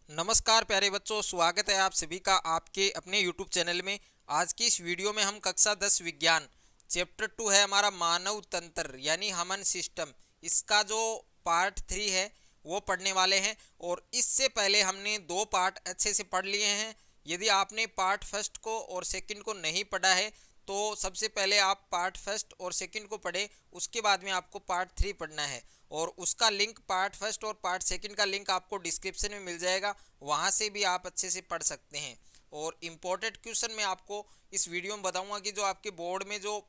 नमस्कार प्यारे बच्चों, स्वागत है आप सभी का आपके अपने YouTube चैनल में। आज की इस वीडियो में हम कक्षा 10 विज्ञान चैप्टर 2 है हमारा मानव तंत्र यानी ह्यूमन सिस्टम, इसका जो पार्ट 3 है वो पढ़ने वाले हैं। और इससे पहले हमने दो पार्ट अच्छे से पढ़ लिए हैं। यदि आपने पार्ट फर्स्ट को और सेकंड को नहीं पढ़ा है तो सबसे पहले आप पार्ट फर्स्ट और सेकंड को पढ़ें, उसके बाद में आपको पार्ट 3 पढ़ना है। और उसका लिंक, पार्ट फर्स्ट और पार्ट सेकंड का लिंक आपको डिस्क्रिप्शन में मिल जाएगा, वहाँ से भी आप अच्छे से पढ़ सकते हैं। और इम्पोर्टेंट क्वेश्चन मैं आपको इस वीडियो में बताऊंगा कि जो आपके बोर्ड में जो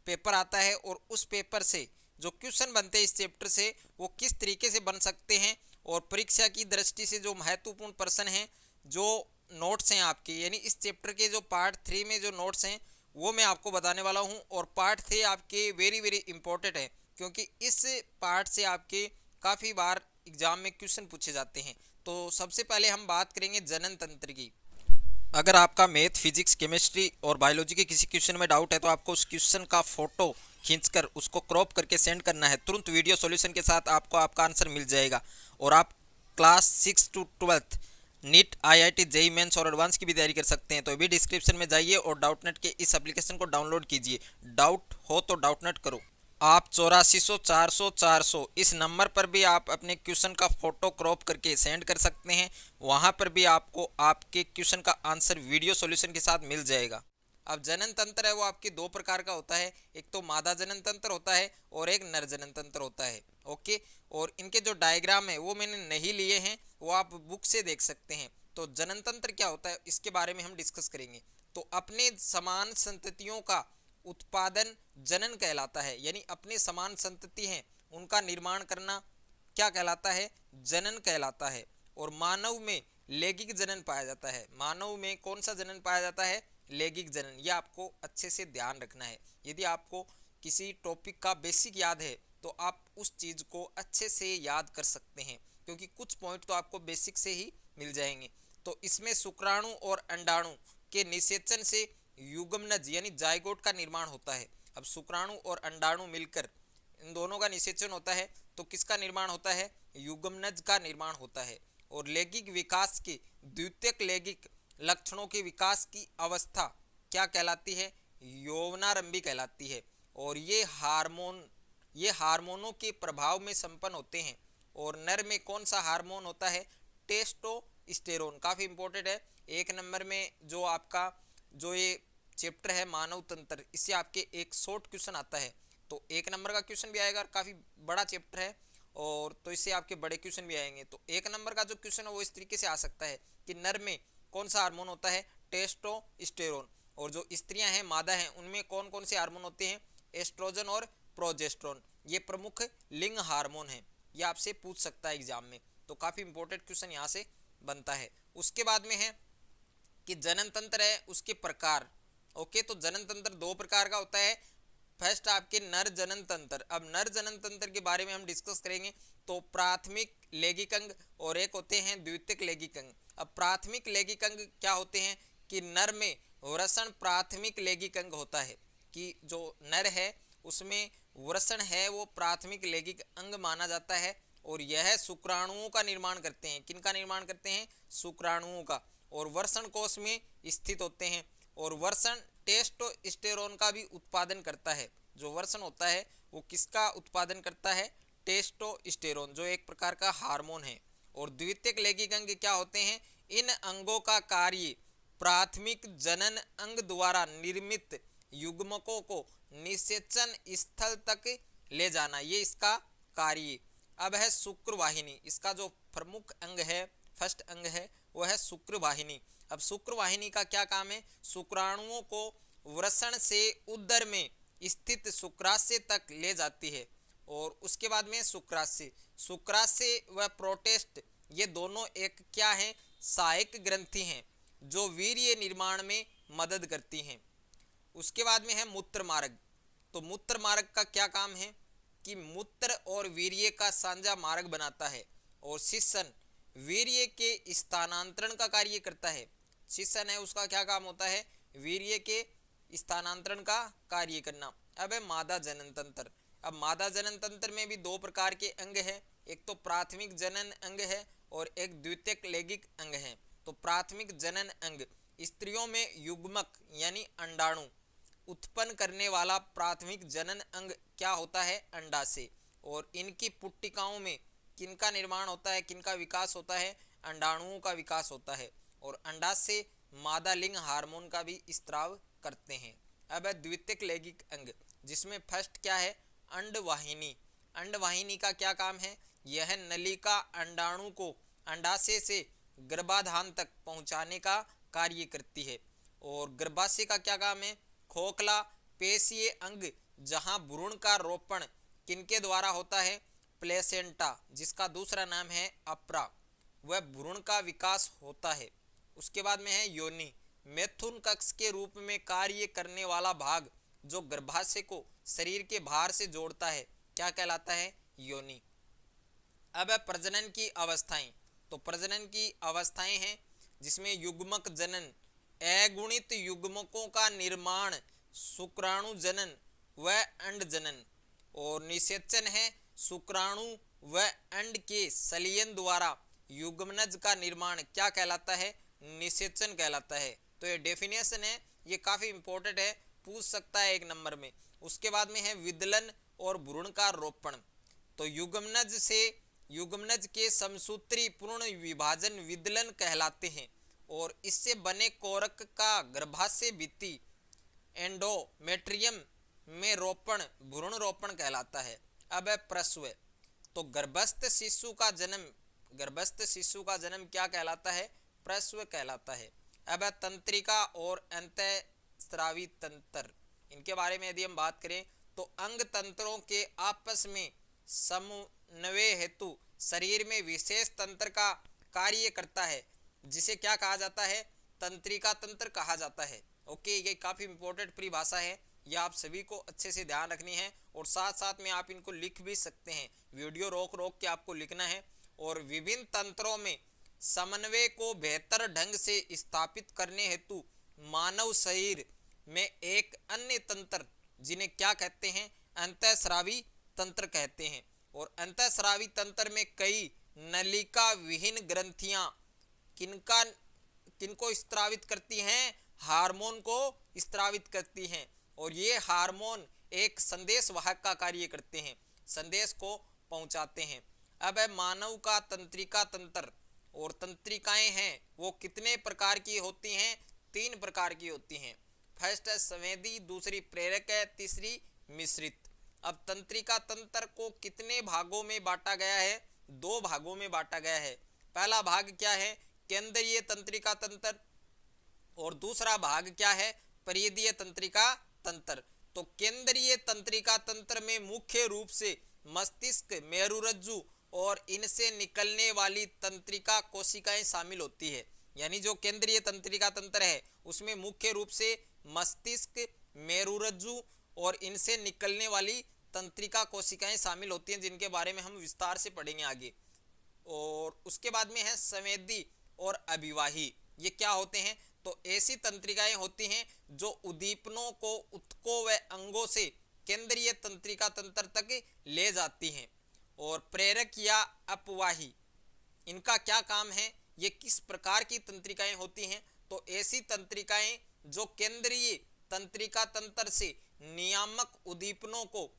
पेपर आता है और उस पेपर से जो क्वेश्चन बनते हैं इस चैप्टर से वो किस तरीके से बन सकते हैं। और परीक्षा की दृष्टि से जो महत्वपूर्ण प्रश्न हैं, जो नोट्स हैं आपके, यानी इस चैप्टर के जो पार्ट 3 में जो नोट्स हैं वो मैं आपको बताने वाला हूं। और पार्ट 3 आपके वेरी वेरी इंपॉर्टेंट है, क्योंकि इस पार्ट से आपके काफ़ी बार एग्जाम में क्वेश्चन पूछे जाते हैं। तो सबसे पहले हम बात करेंगे जनन तंत्र की। अगर आपका मैथ, फिजिक्स, केमिस्ट्री और बायोलॉजी के किसी क्वेश्चन में डाउट है तो आपको उस क्वेश्चन का फोटो खींचकर उसको क्रॉप करके सेंड करना है। तुरंत वीडियो सॉल्यूशन के साथ आपको आपका आंसर मिल जाएगा। और आप class 6 to 12 NEET, IIT, JEE mains और एडवांस की भी तैयारी कर सकते हैं। तो अभी डिस्क्रिप्शन में जाइए और डाउटनेट के इस एप्लीकेशन को डाउनलोड कीजिए। डाउट हो तो डाउटनेट करो। आप 8400 400 400 इस नंबर पर भी आप अपने क्वेश्चन का फोटो क्रॉप करके सेंड कर सकते हैं। वहां पर भी आपको आपके क्वेश्चन का आंसर वीडियो सॉल्यूशन के साथ मिल जाएगा। अब जनन तंत्र है वो आपके दो प्रकार का होता है, एक तो मादा जनन तंत्र होता है और एक नर जनन तंत्र होता है। ओके, और इनके जो डायग्राम है वो मैंने नहीं लिए हैं, वो आप बुक से देख सकते हैं। तो जनन तंत्र क्या होता है इसके बारे में हम डिस्कस करेंगे। तो अपने समान संततियों का उत्पादन जनन कहलाता है, यानी अपने समान संतति हैं उनका निर्माण करना क्या कहलाता है, जनन कहलाता है। और मानव में लैंगिक जनन पाया जाता है। मानव में कौन सा जनन पाया जाता है, लैंगिक जनन। यह आपको अच्छे से ध्यान रखना है। यदि आपको किसी टॉपिक का बेसिक याद है तो आप उस चीज को अच्छे से याद कर सकते हैं, क्योंकि कुछ पॉइंट तो आपको बेसिक से ही मिल जाएंगे। तो इसमें शुक्राणु और अंडाणु के निषेचन से युग्मनज यानी जाइगोट का निर्माण होता है। अब शुक्राणु और अंडाणु मिलकर इन दोनों का निषेचन होता है तो किसका निर्माण होता है, युग्मनज का निर्माण होता है। और लैंगिक विकास के द्वितीयक लैंगिक लक्षणों के विकास की अवस्था क्या कहलाती है, यौवनारंभी कहलाती है। और ये हार्मोनों के प्रभाव में संपन्न होते हैं। और नर में कौन सा हार्मोन होता है, टेस्टोस्टेरोन। काफी इंपॉर्टेंट है। एक नंबर में जो आपका जो ये चैप्टर है मानव तंत्र, इससे आपके एक शॉर्ट क्वेश्चन आता है। तो एक नंबर का क्वेश्चन भी आएगा और काफी बड़ा चैप्टर है, और तो इससे आपके बड़े क्वेश्चन भी आएंगे। तो एक नंबर का जो क्वेश्चन है वो इस तरीके से आ सकता है कि नर में कौन सा हार्मोन होता है, टेस्टोस्टेरोन। और जो स्त्रियां हैं, मादा हैं, उनमें कौन कौन से हार्मोन होते हैं, एस्ट्रोजन और प्रोजेस्टेरोन। ये प्रमुख लिंग हार्मोन है। ये आपसे पूछ सकता है एग्जाम में। तो काफी इंपॉर्टेंट क्वेश्चन यहाँ से बनता है। उसके बाद में है कि जनन तंत्र है उसके प्रकार। ओके, तो जनन तंत्र दो प्रकार का होता है। फर्स्ट आपके नर जनन तंत्र। अब नर जनन तंत्र के बारे में हम डिस्कस करेंगे। तो प्राथमिक लैंगिक अंग और एक होते हैं द्वितीयक लैंगिक अंग। अब प्राथमिक लैंगिक अंग क्या होते हैं कि नर में वृषण प्राथमिक लैंगिक अंग होता है, कि जो नर है उसमें वृषण है वो प्राथमिक लैंगिक अंग माना जाता है। और यह शुक्राणुओं का निर्माण करते हैं। किनका निर्माण करते हैं, शुक्राणुओं का। और वृषण कोश में स्थित होते हैं। और वृषण टेस्टोस्टेरोन का भी उत्पादन करता है। जो वृषण होता है वो किसका उत्पादन करता है, टेस्टोस्टेरोन, जो एक प्रकार का हार्मोन है। और द्वितीयक लैंगिक अंग क्या होते हैं, इन अंगों का कार्य प्राथमिक जनन अंग द्वारा निर्मित युग्मकों को निषेचन स्थल तक ले जाना, ये इसका कार्य। अब है शुक्र वाहिनी। इसका जो प्रमुख अंग है, फर्स्ट अंग है, वो है शुक्र वाहिनी। अब शुक्र वाहिनी का क्या काम है, शुक्राणुओं को वृषण से उदर में स्थित शुक्राशय तक ले जाती है। और उसके बाद में शुक्राशय व प्रोटेस्ट, ये दोनों एक क्या है, सहायक ग्रंथि हैं जो वीर्य निर्माण में मदद करती हैं। उसके बाद में है मूत्र मार्ग। तो मूत्र मार्ग का क्या काम है कि मूत्र और वीर्य का साझा मार्ग बनाता है। और शिशन वीर्य के स्थानांतरण का कार्य करता है। शिशन है उसका क्या काम होता है, वीर्य के स्थानांतरण का कार्य करना। अब है मादा जनन तंत्र। अब मादा जनन तंत्र में भी दो प्रकार के अंग है। एक तो प्राथमिक जनन अंग है और एक द्वितीयक लैंगिक अंग है। तो प्राथमिक जनन अंग, स्त्रियों में युग्मक यानी अंडाणु उत्पन्न करने वाला प्राथमिक जनन अंग क्या होता है? अंडाशय। और इनकी पुट्टिकाओं में किनका निर्माण होता है, किनका विकास होता है? अंडाणुओं का विकास होता है। और अंडाशय मादा लिंग हार्मोन का भी स्त्राव करते हैं। अब है द्वितीयक लैंगिक अंग, जिसमें फर्स्ट क्या है? अंडवाहिनी। अंडवाहिनी का क्या काम है? यह नलिका अंडाणु को अंडाशय से गर्भाधान तक पहुंचाने का कार्य करती है। और गर्भाशय का क्या काम है? खोखला पेशीय अंग, जहां भ्रूण का रोपण किनके द्वारा होता है? प्लेसेंटा, जिसका दूसरा नाम है अप्रा, वह भ्रूण का विकास होता है। उसके बाद में है योनि, मैथुन कक्ष के रूप में कार्य करने वाला भाग जो गर्भाशय को शरीर के बाहर से जोड़ता है, क्या कहलाता है? योनि। अब है प्रजनन की अवस्थाएं। तो प्रजनन की अवस्थाएं हैं जिसमें युग्मक जनन, अगुणित युग्मकों का निर्माण, शुक्राणु जनन व अंड जनन। और निषेचन है शुक्राणु व अंड के संलयन द्वारा युग्मनज का निर्माण, क्या कहलाता है? निषेचन कहलाता है। तो ये डेफिनेशन है, ये काफी इंपॉर्टेंट है, पूछ सकता है एक नंबर में। उसके बाद में है विदलन और भ्रूण का रोपण। तो युग्मनज के समसूत्री पूर्ण विभाजन विदलन कहलाते हैं। और इससे बने कोरक का गर्भाशय भित्ति एंडोमेट्रियम में रोपण भ्रूण रोपण कहलाता है। अब है प्रसव। तो गर्भस्थ शिशु का जन्म क्या कहलाता है? प्रसव कहलाता है। अब है तंत्रिका और अंतःस्रावी तंत्र। इनके बारे में यदि हम बात करें तो अंग तंत्रों के आपस में समन्वय हेतु शरीर में विशेष तंत्र का कार्य करता है, जिसे क्या कहा जाता है? तंत्रिका तंत्र कहा जाता है। ओके, ये काफी इंपॉर्टेंट परिभाषा है, ये आप सभी को अच्छे से ध्यान रखनी है। और साथ साथ में आप इनको लिख भी सकते हैं, वीडियो रोक रोक के आपको लिखना है। और विभिन्न तंत्रों में समन्वय को बेहतर ढंग से स्थापित करने हेतु मानव शरीर में एक अन्य तंत्र, जिन्हें क्या कहते हैं? अंतःस्रावी तंत्र कहते हैं। और अंतःस्रावी तंत्र में कई नलिका विहीन ग्रंथियां किनको स्त्रावित करती हैं? हार्मोन को स्त्रावित करती हैं। और ये हार्मोन एक संदेश वाहक का कार्य करते हैं, संदेश को पहुंचाते हैं। अब है मानव का तंत्रिका तंत्र। और तंत्रिकाएं हैं वो कितने प्रकार की होती हैं? 3 प्रकार की होती हैं। फर्स्ट है संवेदी, दूसरी प्रेरक है, तीसरी मिश्रित। अब तंत्रिका तंत्र को कितने भागों में बांटा गया है? 2 भागों में बांटा गया है। पहला भाग क्या है? केंद्रीय तंत्रिका तंत्र। और दूसरा भाग क्या है? परिधीय तंत्रिका तंत्र। तो केंद्रीय तंत्रिका तंत्र में मुख्य रूप से मस्तिष्क, मेरुरज्जु और इनसे निकलने वाली तंत्रिका कोशिकाएं शामिल होती है। यानी जो केंद्रीय तंत्रिका तंत्र है उसमें मुख्य रूप से मस्तिष्क, मेरुरज्जु और इनसे निकलने वाली तंत्रिका कोशिकाएं शामिल होती हैं, जिनके बारे में हम विस्तार से पढ़ेंगे आगे। और उसके बाद में है संवेदी और अभिवाही। ये क्या होते हैं? तो ऐसी तंत्रिकाएं होती हैं जो उद्दीपनों को ऊतकों व अंगों से केंद्रीय तंत्रिका तंत्र तक ले जाती हैं। और प्रेरक या अपवाही, इनका क्या काम है? ये किस प्रकार की तंत्रिकाएं होती हैं? तो ऐसी तंत्रिकाएं जो केंद्रीय तंत्रिका तंत्र से नियामक उद्दीपनों को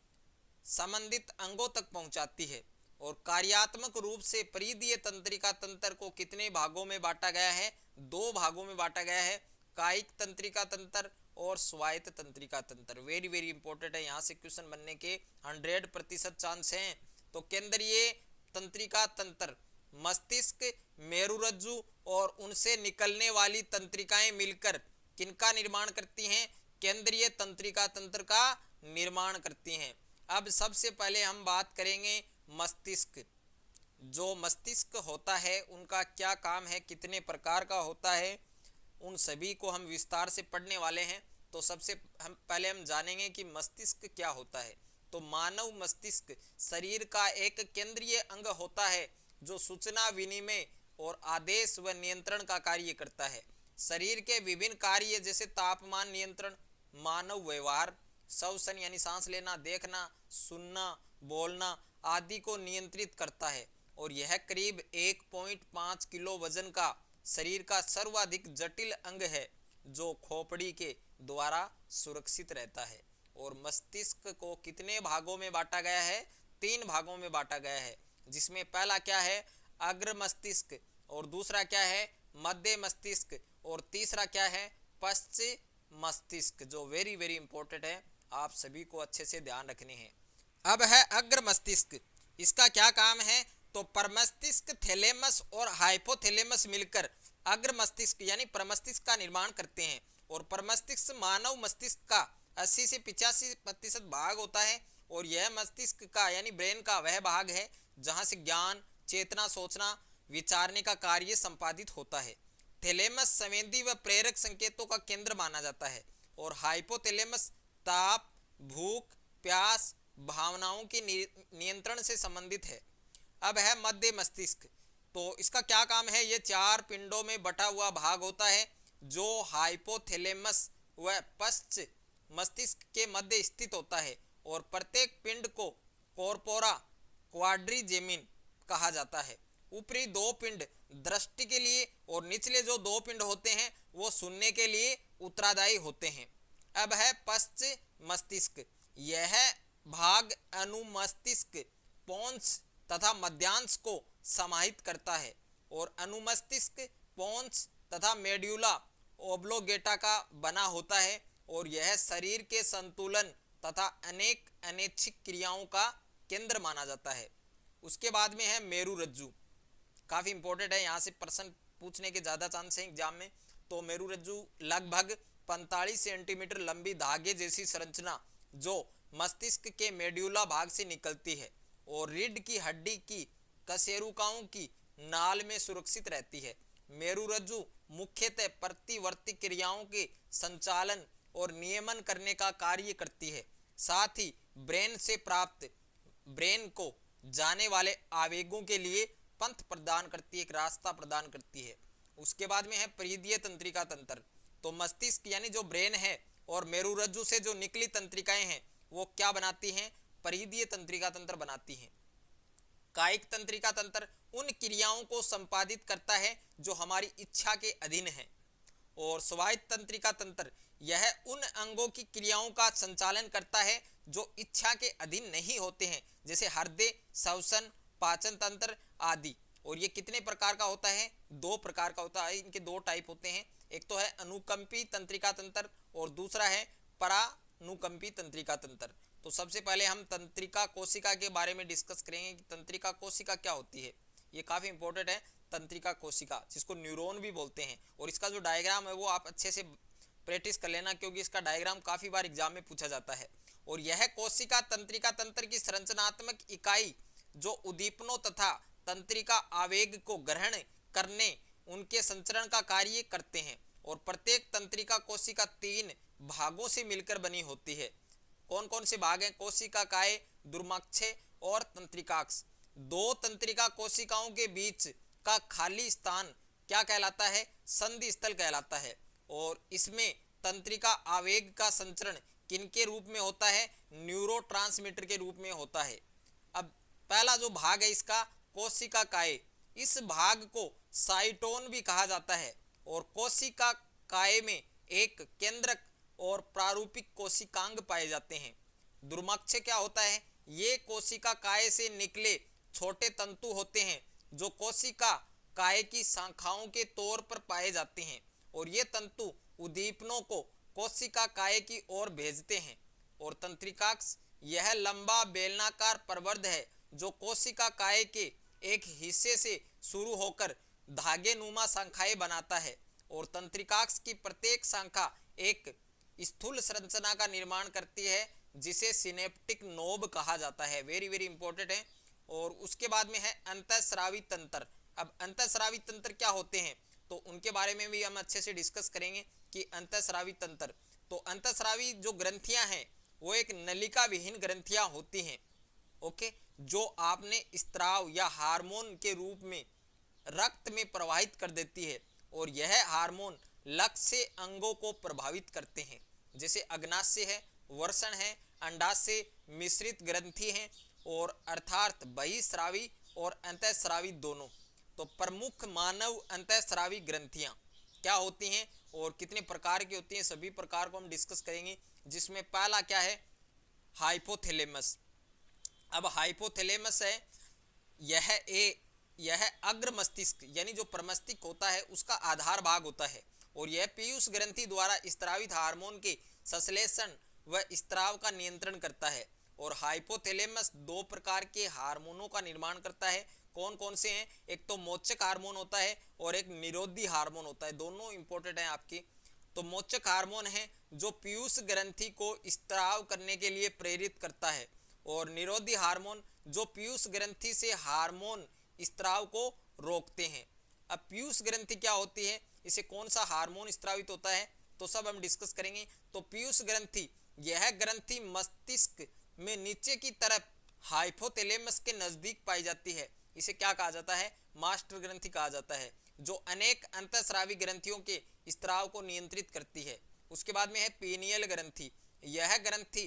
संबंधित अंगों तक पहुंचाती है। और कार्यात्मक रूप से परिधीय तंत्रिका तंत्र को कितने भागों में बांटा गया है? 2 भागों में बांटा गया है, कायिक तंत्रिका तंत्र और स्वायत्त तंत्रिका तंत्र। वेरी वेरी इंपॉर्टेंट है, यहाँ से क्वेश्चन बनने के 100% चांस हैं। तो केंद्रीय तंत्रिका तंत्र मस्तिष्क, मेरुरज्जु और उनसे निकलने वाली तंत्रिकाएं मिलकर किनका निर्माण करती हैं? केंद्रीय तंत्रिका तंत्र का निर्माण करती हैं। अब सबसे पहले हम बात करेंगे मस्तिष्क। जो मस्तिष्क होता है उनका क्या काम है, कितने प्रकार का होता है, उन सभी को हम विस्तार से पढ़ने वाले हैं। तो सबसे पहले हम जानेंगे कि मस्तिष्क क्या होता है। तो मानव मस्तिष्क शरीर का एक केंद्रीय अंग होता है जो सूचना विनिमय और आदेश व नियंत्रण का कार्य करता है। शरीर के विभिन्न कार्य जैसे तापमान नियंत्रण, मानव व्यवहार, श्वसन यानी सांस लेना, देखना, सुनना, बोलना आदि को नियंत्रित करता है। और यह करीब 1.5 किलो वजन का शरीर का सर्वाधिक जटिल अंग है जो खोपड़ी के द्वारा सुरक्षित रहता है। और मस्तिष्क को कितने भागों में बांटा गया है? 3 भागों में बांटा गया है, जिसमें पहला क्या है? अग्र मस्तिष्क, और दूसरा क्या है? मध्य मस्तिष्क, और तीसरा क्या है? पश्च मस्तिष्क, जो वेरी वेरी इंपॉर्टेंट है, आप सभी को अच्छे से ध्यान रखने हैं। अब है अग्र मस्तिष्क। इसका क्या काम है? तो परमस्तिष्क, थैलेमस और हाइपोथैलेमस मिलकर अग्र मस्तिष्क यानी प्रमस्तिष्क का निर्माण करते हैं। और परमस्तिष्क मानव मस्तिष्क का 80 से 85% भाग होता है। और यह मस्तिष्क का यानी ब्रेन का वह भाग है जहां से ज्ञान, चेतना, सोचना, विचारने का कार्य संपादित होता है। थैलेमस संवेदी व प्रेरक संकेतों का केंद्र माना जाता है। और हाइपोथैलेमस ताप, भूख, प्यास, भावनाओं के नियंत्रण से संबंधित है। अब है मध्य मस्तिष्क। तो इसका क्या काम है? ये 4 पिंडों में बटा हुआ भाग होता है जो हाइपोथैलेमस व पश्च मस्तिष्क के मध्य स्थित होता है। और प्रत्येक पिंड को कॉर्पोरा क्वाड्रिजेमिन कहा जाता है। ऊपरी 2 पिंड दृष्टि के लिए और निचले जो 2 पिंड होते हैं वो सुनने के लिए उत्तरदायी होते हैं। अब है पश्च मस्तिष्क। यह भाग अनुमस्तिष्क, पोन्स तथा मध्यांश को समाहित करता है। और अनुमस्तिष्क, पोन्स तथा मेड्यूला ओब्लोगेटा का बना होता है। और यह शरीर के संतुलन तथा अनेक अनैच्छिक क्रियाओं का केंद्र माना जाता है। उसके बाद में है मेरुरज्जु। काफी इंपॉर्टेंट है, यहाँ से प्रश्न पूछने के ज्यादा चांस है एग्जाम में। तो मेरुरज्जु लगभग 45 सेंटीमीटर लंबी धागे जैसी संरचना जो मस्तिष्क के मेड्यूला भाग से निकलती है और रीढ़ की हड्डी की कशेरुकाओं की नाल में सुरक्षित रहती है। मेरुरज्जु मुख्यतः प्रतिवर्ती क्रियाओं के संचालन और नियमन करने का कार्य करती है। साथ ही ब्रेन को जाने वाले आवेगों के लिए पंथ प्रदान करती है, एक रास्ता प्रदान करती है। उसके बाद में है परिधीय तंत्रिका तंत्र। तो मस्तिष्क यानी जो ब्रेन है और मेरुरज्जु से जो निकली तंत्रिकाएं हैं वो क्या बनाती हैं? परिधीय तंत्रिका तंत्र बनाती हैं। कायिक तंत्रिका तंत्र उन क्रियाओं को संपादित करता है जो हमारी इच्छा के अधीन है। और स्वायत्त तंत्रिका तंत्र यह उन अंगों की क्रियाओं का संचालन करता है जो इच्छा के अधीन नहीं होते हैं, जैसे हृदय, श्वसन, पाचन तंत्र आदि। और ये कितने प्रकार का होता है? 2 प्रकार का होता है। इनके 2 टाइप होते हैं, एक तो है अनुकंपी तंत्रिका तंत्र और दूसरा है परानुकंपी तंत्रिका तंत्र। तो सबसे पहले हम तंत्रिका कोशिका के बारे में डिस्कस करेंगे कि तंत्रिका कोशिका क्या होती है। ये काफी इंपॉर्टेंट है, तंत्रिका कोशिका, जिसको न्यूरॉन भी बोलते हैं। और इसका जो डायग्राम है वो आप अच्छे से प्रैक्टिस कर लेना, क्योंकि इसका डायग्राम काफी बार एग्जाम में पूछा जाता है। और यह कोशिका तंत्रिका तंत्र की संरचनात्मक इकाई जो उद्दीपनों तथा तंत्रिका आवेग को ग्रहण करने, उनके संचरण का कार्य करते हैं। और प्रत्येक तंत्रिका कोशिका 3 भागों से मिलकर बनी होती है। कौन कौन से भाग हैं? कोशिकाएं, दुर्माक्षय और तंत्रिकाक्ष। 2 तंत्रिका कोशिकाओं के बीच का खाली स्थान क्या कहलाता है? संधि स्थल कहलाता है। और इसमें तंत्रिका आवेग का संचरण किनके रूप में होता है? न्यूरोट्रांसमीटर के रूप में होता है। अब पहला जो भाग है इसका कोशिकाएं, इस भाग को साइटोन भी कहा जाता है। और कोशिकाएं में एक केंद्रक और प्रारूपिक कोशिकांग पाए जाते हैं। दुर्माक्षय क्या होता है? ये कोशिकाएं से निकले छोटे तंतु होते हैं जो कोशिकाएं की शाखाओं के तौर पर पाए जाते हैं। और ये तंतु उद्दीपनों को कोशिकाएं की ओर भेजते हैं। और तंत्रिकाक्ष यह लंबा बेलनाकार प्रवर्ध है जो कोशिकाएं के एक हिस्से से शुरू होकर धागे नुमा शाखाएं बनाता है। और तंत्रिकाक्ष की प्रत्येक शाखा एक स्थूल संरचना का निर्माण करती है जिसे सिनेप्टिक नोब कहा जाता है। वेरी वेरी इंपॉर्टेंट है। और उसके बाद में है अंतःस्रावी तंत्र। अब अंतःस्रावी तंत्र क्या होते हैं तो उनके बारे में भी हम अच्छे से डिस्कस करेंगे कि अंतःस्रावी तंत्र। तो अंतःस्रावी जो ग्रंथियां हैं वो एक नलिका विहीन ग्रंथियां होती हैं, ओके, जो आपने स्त्राव या हार्मोन के रूप में रक्त में प्रवाहित कर देती है। और यह हार्मोन लक्ष्य अंगों को प्रभावित करते हैं, जैसे अग्नाशय है, वर्षण है, अंडाशय, मिश्रित ग्रंथि है, और अर्थात बहिस्रावी और अंतःस्रावी दोनों। तो प्रमुख मानव अंतःस्रावी ग्रंथियां क्या होती हैं और कितने प्रकार की होती हैं, सभी प्रकार को हम डिस्कस करेंगे। जिसमें पहला क्या है, हाइपोथैलेमस। अब हाइपोथैलेमस है, यह अग्र मस्तिष्क यानी जो प्रमस्तिष्क होता है उसका आधार भाग होता है और यह पीयूष ग्रंथि द्वारा स्त्रावित हार्मोन के संश्लेषण व स्त्राव का नियंत्रण करता है। और हाइपोथैलेमस दो प्रकार के हार्मोनों का निर्माण करता है। कौन कौन से हैं, एक तो मोचक हार्मोन होता है और एक निरोधी हार्मोन होता है। दोनों इंपॉर्टेंट हैं आपके। तो मोचक हार्मोन है जो पीयूष ग्रंथि को स्त्राव करने के लिए प्रेरित करता है और निरोधी हार्मोन जो पीयूष ग्रंथि से हार्मोन स्त्राव को रोकते हैं। अब पीयूष ग्रंथि क्या होती है, इसे कौन सा हार्मोन स्त्रावित होता है, तो सब हम डिस्कस करेंगे। तो पीयूष ग्रंथि, यह ग्रंथि मस्तिष्क में नीचे की तरफ हाइपोथैलेमस के नजदीक पाई जाती है। इसे क्या कहा जाता है, मास्टर ग्रंथि कहा जाता है, जो अनेक अंतःस्रावी ग्रंथियों के स्त्राव को नियंत्रित करती है। उसके बाद में है पीनियल ग्रंथि। यह ग्रंथि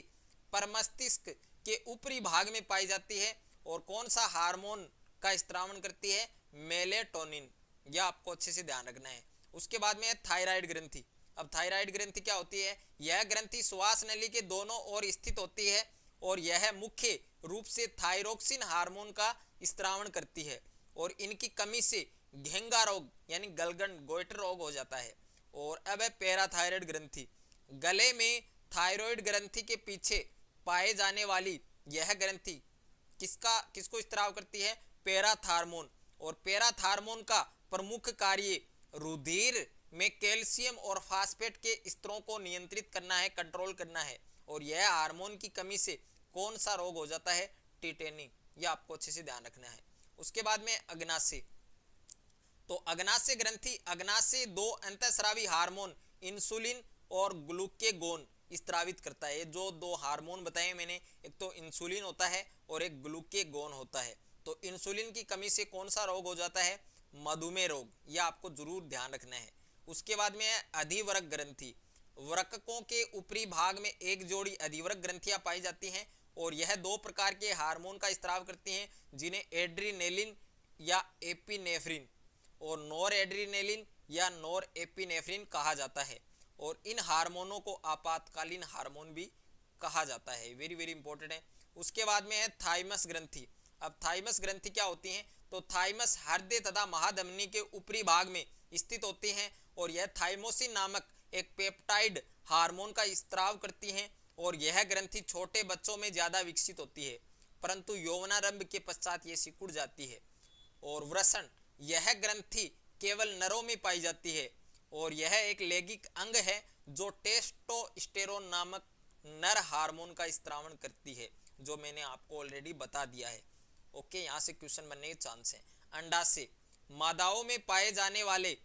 परमस्तिष्क के ऊपरी भाग में पाई जाती है और कौन सा हार्मोन का स्त्रावण करती है, मेलेटोनिन। यह आपको अच्छे से ध्यान रखना है। उसके बाद में है थायराइड ग्रंथि। अब थायराइड ग्रंथि क्या होती है, यह ग्रंथि श्वास नली के दोनों ओर स्थित होती है और यह मुख्य रूप से थायरोक्सिन हार्मोन का स्त्रावण करती है और इनकी कमी से घेंगा रोग यानी गलगंड गोइटर रोग हो जाता है। और अब है पैराथायराइड ग्रंथि। गले में थायराइड ग्रंथि के पीछे पाए जाने वाली यह ग्रंथि किसको स्त्राव करती है, पैराथार्मोन। और पैराथार्मोन का प्रमुख कार्य रुधिर में कैल्शियम और फास्फेट के स्तरों को नियंत्रित करना है, कंट्रोल करना है। और यह हार्मोन की कमी से कौन सा रोग हो जाता है, टिटेनी। यह आपको अच्छे से ध्यान रखना है। उसके बाद में अग्नाशय। तो अग्नाशय ग्रंथि, अग्नाशय दो अंतःस्रावी हार्मोन इंसुलिन और ग्लूकेगोन स्त्रावित करता है। जो दो हार्मोन बताए मैंने, एक तो इंसुलिन होता है और एक ग्लूकेगोन होता है। तो इंसुलिन की कमी से कौन सा रोग हो जाता है, मधुमेह रोग। यह आपको जरूर ध्यान रखना है। उसके बाद में है अधिवृक्क ग्रंथि। वृक्कों के ऊपरी भाग में एक जोड़ी अधिवृक्क ग्रंथियां पाई जाती हैं और यह दो प्रकार के हार्मोन का स्त्राव करती हैं, जिन्हें एड्रीनेलिन या एपिनेफ्रिन और नॉर एड्रीनेलिन या नॉर एपिनेफ्रिन कहा जाता है। और इन हार्मोनों को आपातकालीन हार्मोन भी कहा जाता है। वेरी वेरी इंपॉर्टेंट है। उसके बाद में है थाइमस ग्रंथि। अब थाइमस ग्रंथि क्या होती है, तो थाइमस हृदय तथा महाधमनी के ऊपरी भाग में स्थित होती हैं और यह थाइमोसिन नामक एक पेप्टाइड हार्मोन का स्त्राव करती हैं। और यह ग्रंथि छोटे बच्चों में ज्यादा विकसित होती है, परंतु यौवनारंभ के पश्चात ये सिकुड़ जाती है। और वृषण, यह ग्रंथि केवल नरों में पाई जाती है और यह एक लैंगिक अंग है जो टेस्टोस्टेरोन नामक नर हार्मोन का स्त्रावण करती है, जो मैंने आपको ऑलरेडी बता दिया है। ओके, यहाँ से क्वेश्चन बनने के चांस है। अंडाशय, मादाओं में पाए जाने वाले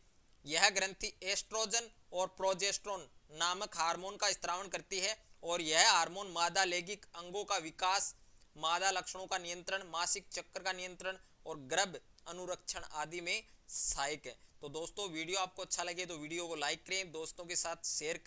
यह ग्रंथि एस्ट्रोजन और प्रोजेस्टेरोन नामक हार्मोन का स्त्रावण करती है और यह हार्मोन मादा लैंगिक अंगों का विकास, मादा लक्षणों का नियंत्रण, मासिक चक्र का नियंत्रण और गर्भ अनुरक्षण आदि में सहायक है। तो दोस्तों, वीडियो आपको अच्छा लगे तो वीडियो को लाइक करें, दोस्तों के साथ शेयर करें।